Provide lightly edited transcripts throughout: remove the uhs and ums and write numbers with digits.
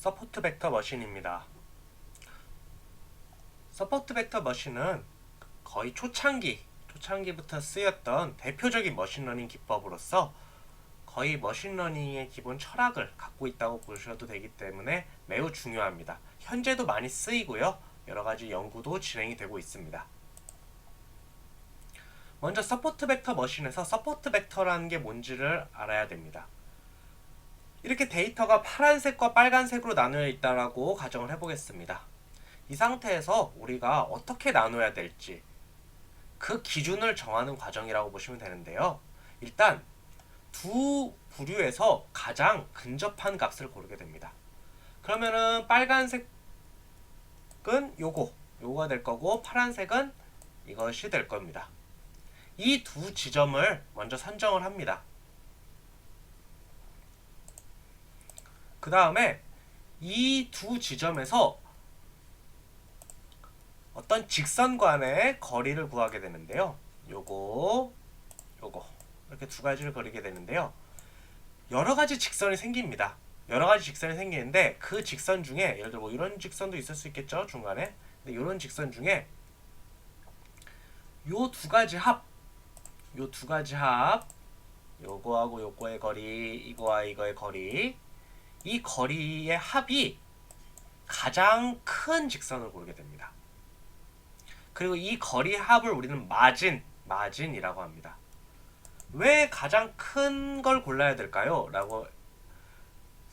서포트 벡터 머신입니다. 서포트 벡터 머신은 거의 초창기부터 쓰였던 대표적인 머신러닝 기법으로서 거의 머신러닝의 기본 철학을 갖고 있다고 보셔도 되기 때문에 매우 중요합니다. 현재도 많이 쓰이고요. 여러가지 연구도 진행이 되고 있습니다. 먼저 서포트 벡터 머신에서 서포트 벡터라는 게 뭔지를 알아야 됩니다. 이렇게 데이터가 파란색과 빨간색으로 나누어 있다라고 가정을 해보겠습니다. 이 상태에서 우리가 어떻게 나눠야 될지 그 기준을 정하는 과정이라고 보시면 되는데요. 일단 두 부류에서 가장 근접한 값을 고르게 됩니다. 그러면은 빨간색은 요거가 될 거고 파란색은 이것이 될 겁니다. 이 두 지점을 먼저 선정을 합니다. 그 다음에 이 두 지점에서 어떤 직선 간의 거리를 구하게 되는데요. 요거 이렇게 두 가지를 그리게 되는데요. 여러 가지 직선이 생깁니다. 여러 가지 직선이 생기는데 그 직선 중에 예를 들어 뭐 이런 직선도 있을 수 있겠죠, 중간에. 근데 이런 직선 중에 요 두 가지 합, 요거하고 요거의 거리, 이거와 이거의 거리, 이 거리의 합이 가장 큰 직선을 고르게 됩니다. 그리고 이 거리 합을 우리는 마진이라고 합니다. 왜 가장 큰 걸 골라야 될까요? 라고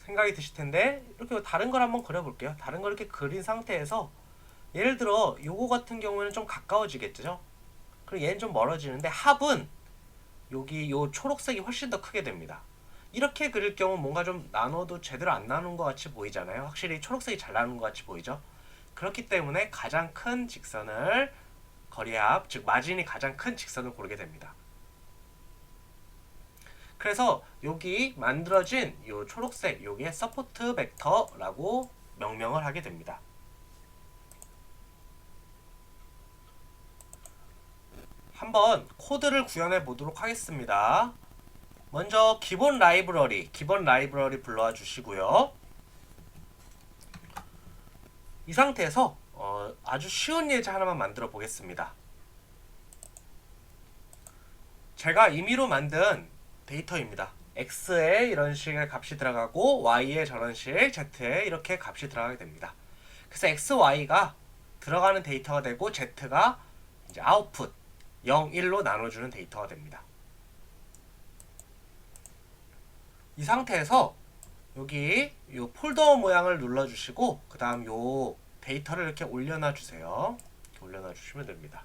생각이 드실 텐데, 이렇게 다른 걸 한번 그려볼게요. 다른 걸 이렇게 그린 상태에서 예를 들어 요거 같은 경우에는 좀 가까워지겠죠? 그리고 얘는 좀 멀어지는데 합은 여기 요 초록색이 훨씬 더 크게 됩니다. 이렇게 그릴 경우 뭔가 좀 나눠도 제대로 안 나눈 것 같이 보이잖아요. 확실히 초록색이 잘 나눈 것 같이 보이죠. 그렇기 때문에 가장 큰 직선을 거리합, 즉 마진이 가장 큰 직선을 고르게 됩니다. 그래서 여기 만들어진 요 초록색 요게 서포트 벡터라고 명명을 하게 됩니다. 한번 코드를 구현해 보도록 하겠습니다. 먼저 기본 라이브러리 불러와 주시고요. 이 상태에서 아주 쉬운 예제 하나만 만들어 보겠습니다. 제가 임의로 만든 데이터입니다. x에 이런 식의 값이 들어가고 y에 저런 식, z에 이렇게 값이 들어가게 됩니다. 그래서 x, y가 들어가는 데이터가 되고 z가 이제 아웃풋 0, 1로 나눠주는 데이터가 됩니다. 이 상태에서 여기 이 폴더 모양을 눌러주시고 그 다음 요 데이터를 이렇게 올려놔 주세요. 이렇게 올려놔 주시면 됩니다.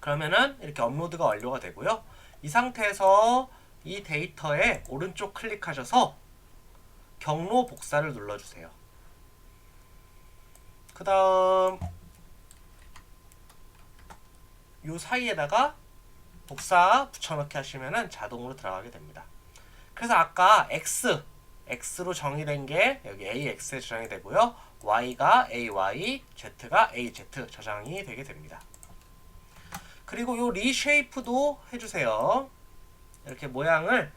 그러면은 이렇게 업로드가 완료가 되고요. 이 상태에서 이 데이터에 오른쪽 클릭하셔서 경로 복사를 눌러주세요. 그 다음 요 사이에다가 복사 붙여넣기 하시면은 자동으로 들어가게 됩니다. 그래서 아까 x로 정의된 게 여기 ax에 저장이 되고요. y가 ay, z가 az 저장이 되게 됩니다. 그리고 요 리쉐이프도 해주세요. 이렇게 모양을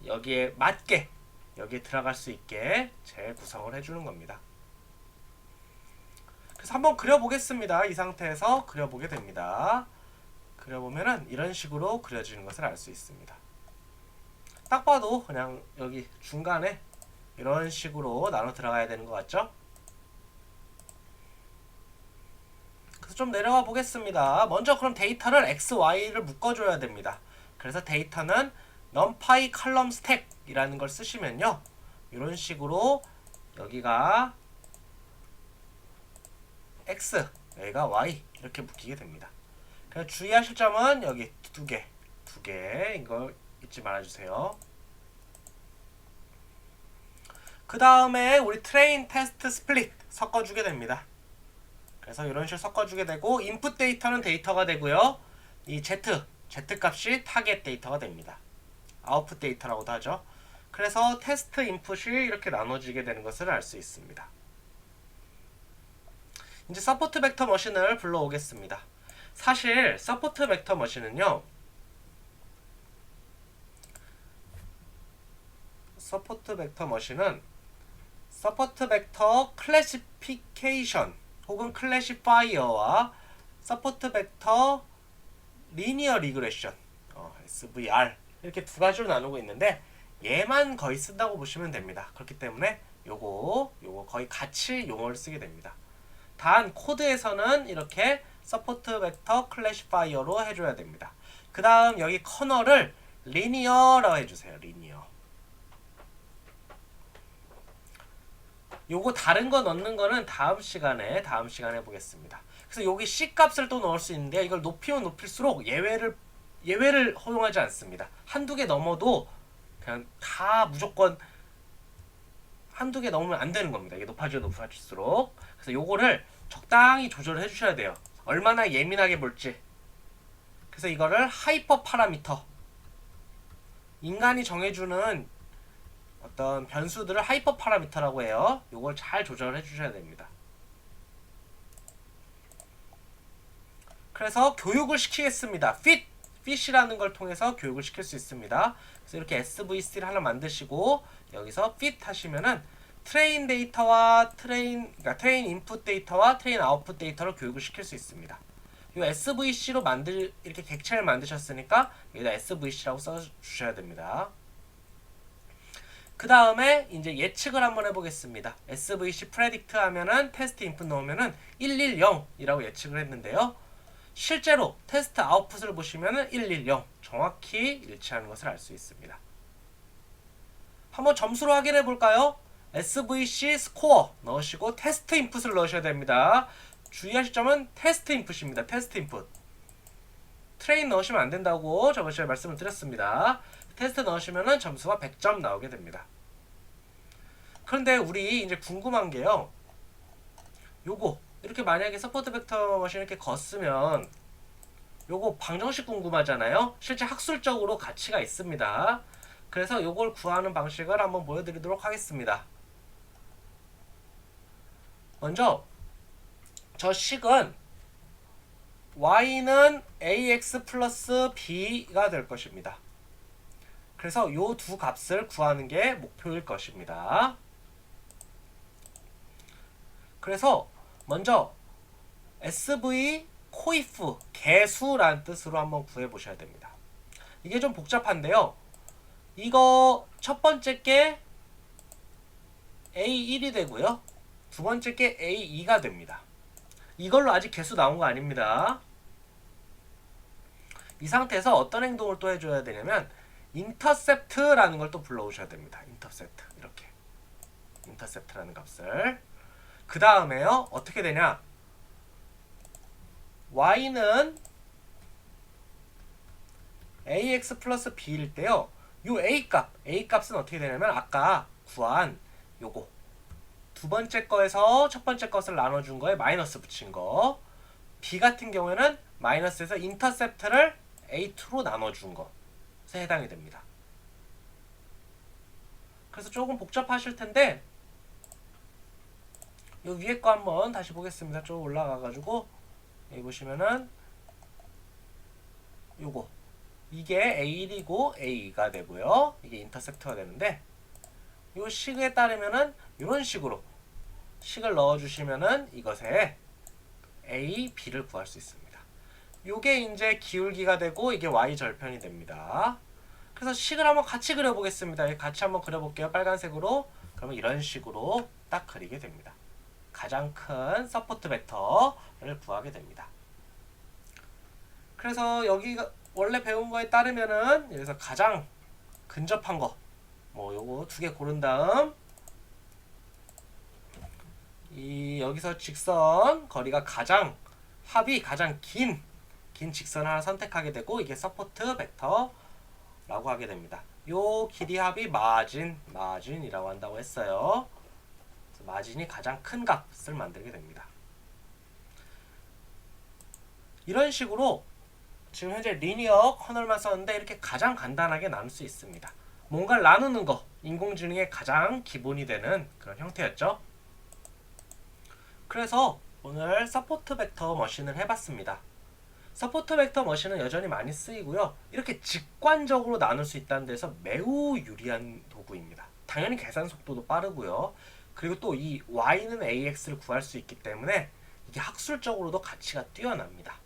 여기에 맞게 여기에 들어갈 수 있게 재구성을 해주는 겁니다. 그래서 한번 그려보겠습니다. 이 상태에서 그려보게 됩니다. 그려보면은 이런 식으로 그려지는 것을 알 수 있습니다. 딱 봐도 그냥 여기 중간에 이런 식으로 나눠 들어가야 되는 것 같죠? 그래서 좀 내려가 보겠습니다. 먼저 그럼 데이터를 x, y를 묶어줘야 됩니다. 그래서 데이터는 numpy column stack 이라는 걸 쓰시면요. 이런 식으로 여기가 x, 여기가 y 이렇게 묶이게 됩니다. 그래서 주의하실 점은 여기 두 개 이걸 잊지 말아주세요. 그 다음에 우리 트레인, 테스트, 스플릿 섞어주게 됩니다. 그래서 이런 식으로 섞어주게 되고 인풋 데이터는 데이터가 되고요. 이 z 값이 타겟 데이터가 됩니다. 아웃풋 데이터라고도 하죠. 그래서 테스트 인풋이 이렇게 나눠지게 되는 것을 알 수 있습니다. 이제 서포트 벡터 머신을 불러오겠습니다. 사실 서포트 벡터 머신은요, 서포트 벡터 머신은 서포트 벡터 클래시피케이션 혹은 클래시파이어와 서포트 벡터 리니어 리그레션 SVR 이렇게 두 가지로 나누고 있는데 얘만 거의 쓴다고 보시면 됩니다. 그렇기 때문에 요거 거의 같이 용어를 쓰게 됩니다. 단 코드에서는 이렇게 서포트 벡터 클래시파이어로 해줘야 됩니다. 그 다음 여기 커널을 리니어라고 해주세요. 리니어. 요거 다른 거 넣는 거는 다음 시간에 보겠습니다. 그래서 여기 C 값을 또 넣을 수 있는데 이걸 높이면 높일수록 예외를 허용하지 않습니다. 한두 개 넘어도 그냥 다 무조건 한두 개 넘으면 안 되는 겁니다. 이게 높아질수록. 그래서 요거를 적당히 조절을 해주셔야 돼요. 얼마나 예민하게 볼지. 그래서 이거를 하이퍼 파라미터. 인간이 정해주는 어떤 변수들을 하이퍼 파라미터라고 해요. 요걸 잘 조절을 해주셔야 됩니다. 그래서 교육을 시키겠습니다. fit이라는 걸 통해서 교육을 시킬 수 있습니다. 그래서 이렇게 SVC를 하나 만드시고 여기서 fit 하시면은 트레인 데이터와 그러니까 트레인 인풋 데이터와 트레인 아웃풋 데이터를 교육을 시킬 수 있습니다. 이 SVC로 이렇게 객체를 만드셨으니까 여기다 SVC라고 써주셔야 됩니다. 그 다음에 이제 예측을 한번 해보겠습니다. SVC predict 하면은 테스트 인풋 넣으면은 110이라고 예측을 했는데요. 실제로 테스트 아웃풋을 보시면은 110 정확히 일치하는 것을 알 수 있습니다. 한번 점수로 확인해 볼까요? SVC 스코어 넣으시고 테스트 인풋을 넣으셔야 됩니다. 주의하실 점은 테스트 인풋입니다. 테스트 인풋. 트레인 넣으시면 안 된다고 저번 시간에 말씀을 드렸습니다. 테스트 넣으시면은 점수가 100점 나오게 됩니다. 그런데 우리 이제 궁금한 게요. 요거 이렇게 만약에 서포트 벡터 머신 이렇게 걷으면 요거 방정식 궁금하잖아요. 실제 학술적으로 가치가 있습니다. 그래서 요걸 구하는 방식을 한번 보여드리도록 하겠습니다. 먼저 저 식은 y는 ax 플러스 b가 될 것입니다. 그래서 요 두 값을 구하는 게 목표일 것입니다. 그래서 먼저 SV 코이프 개수라는 뜻으로 한번 구해 보셔야 됩니다. 이게 좀 복잡한데요. 이거 첫 번째 게 A1이 되고요. 두 번째 게 A2가 됩니다. 이걸로 아직 개수 나온 거 아닙니다. 이 상태에서 어떤 행동을 또 해줘야 되냐면 인터셉트라는 걸 또 불러오셔야 됩니다. 인터셉트 이렇게 인터셉트라는 값을 그 다음에요 어떻게 되냐 y는 ax 플러스 b일 때요 요 a값은 어떻게 되냐면 아까 구한 요거 두 번째 거에서 첫 번째 것을 나눠준 거에 마이너스 붙인 거 b 같은 경우에는 마이너스에서 인터셉트를 a2로 나눠준 것에 해당이 됩니다. 그래서 조금 복잡하실 텐데 요 위에 거 한번 다시 보겠습니다. 좀 올라가가지고 여기 보시면은 요거 이게 A1이고 A가 되고요. 이게 인터셉트가 되는데 요 식에 따르면은 이런 식으로 식을 넣어주시면은 이것에 A, B를 구할 수 있습니다. 요게 이제 기울기가 되고 이게 Y 절편이 됩니다. 그래서 식을 한번 같이 그려보겠습니다. 같이 한번 그려볼게요. 빨간색으로. 그러면 이런 식으로 딱 그리게 됩니다. 가장 큰 서포트 벡터를 구하게 됩니다. 그래서 여기가 원래 배운 거에 따르면은 여기서 가장 근접한 거 뭐 요거 두 개 고른 다음 이 여기서 직선 거리가 합이 가장 긴 직선 하나 선택하게 되고 이게 서포트 벡터라고 하게 됩니다. 요 길이 합이 마진이라고 한다고 했어요. 마진이 가장 큰 값을 만들게 됩니다. 이런 식으로 지금 현재 리니어 커널만 썼는데 이렇게 가장 간단하게 나눌 수 있습니다. 뭔가를 나누는 거 인공지능의 가장 기본이 되는 그런 형태였죠. 그래서 오늘 서포트 벡터 머신을 해봤습니다. 서포트 벡터 머신은 여전히 많이 쓰이고요. 이렇게 직관적으로 나눌 수 있다는 데서 매우 유리한 도구입니다. 당연히 계산 속도도 빠르고요. 그리고 또 이 y는 ax를 구할 수 있기 때문에 이게 학술적으로도 가치가 뛰어납니다.